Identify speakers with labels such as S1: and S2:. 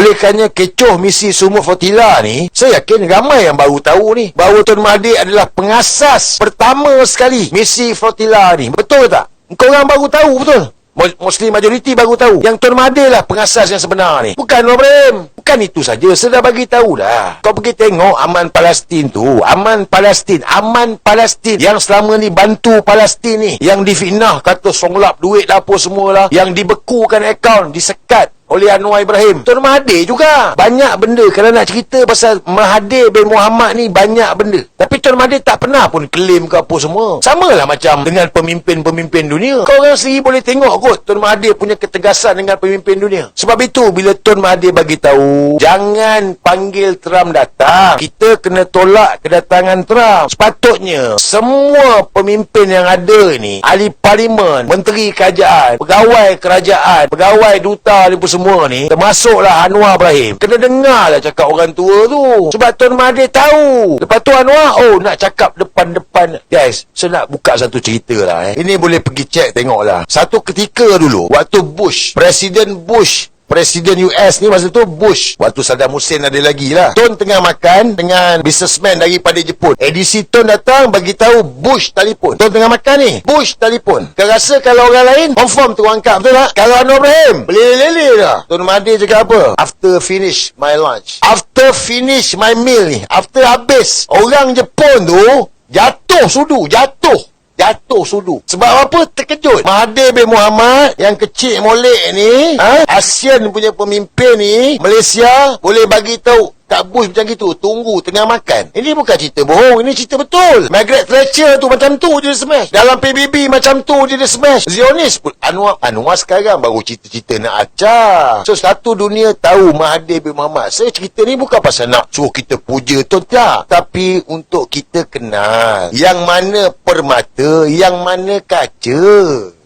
S1: Oleh kerana kecoh misi sumur Flotilla ni, saya yakin ramai yang baru tahu ni bahawa Tun Mahathir adalah pengasas pertama sekali misi Flotilla ni. Betul tak? Korang baru tahu, betul? Muslim majoriti baru tahu yang Tun Mahathir lah pengasas yang sebenar ni, bukan Anwar Ibrahim. Bukan itu saja, saya dah bagi tahu dah. Kau pergi tengok aman Palestin tu, aman Palestin yang selama ni bantu Palestin ni, yang difitnah kata songlap duit lah apa semualah, yang dibekukan akaun, disekat oleh Anwar Ibrahim. Tun Mahathir juga banyak benda. Kalau nak cerita pasal Mahathir bin Mohamad ni, banyak benda. Tapi Tun Mahathir tak pernah pun claim ke apa semua. Samalah macam dengan pemimpin-pemimpin dunia. Kau orang sendiri boleh tengok kot Tun Mahathir punya ketegasan dengan pemimpin dunia. Sebab itu bila Tun Mahathir bagi tahu, jangan panggil Trump datang, kita kena tolak kedatangan Trump. Sepatutnya semua pemimpin yang ada ni, ahli parlimen, menteri kerajaan, pegawai kerajaan, pegawai duta apa semua ni, termasuklah Anwar Ibrahim, kena dengar lah cakap orang tua tu. Sebab Tun Mahathir tahu. Lepas tu Anwar, nak cakap depan-depan. Guys, saya nak buka satu cerita lah. Ini boleh pergi cek tengok lah. Satu ketika dulu, waktu Presiden US ni masa tu Bush. Waktu Saddam Hussein ada lagi lah. Tun tengah makan dengan businessman daripada Jepun. Edisi Tun datang bagi tahu Bush telefon. Tun tengah makan ni, Bush telefon. Kau rasa kalau orang lain confirm tu angkat, betul tak? Kalau Anwar Ibrahim lele dah. Tun Mahathir cakap apa? After finish my lunch, after finish my meal ni, after habis, orang Jepun tu jatuh sudu. Sebab apa? Terkejut. Mahathir bin Mohamad yang kecil molek ni, ASEAN punya pemimpin ni, Malaysia boleh bagi tahu Kak Bush macam gitu, tunggu tengah makan. Ini bukan cerita bohong, ini cerita betul. Margaret Thatcher tu macam tu je dia smash. Dalam PBB macam tu je dia smash. Zionis pun Anwar sekarang baru cerita-cerita nak acah. So satu dunia tahu Mahathir bin Mohamad. Saya cerita ni bukan pasal nak suruh kita puja tu, tak, tapi untuk kita kenal yang mana permata, yang mana kaca.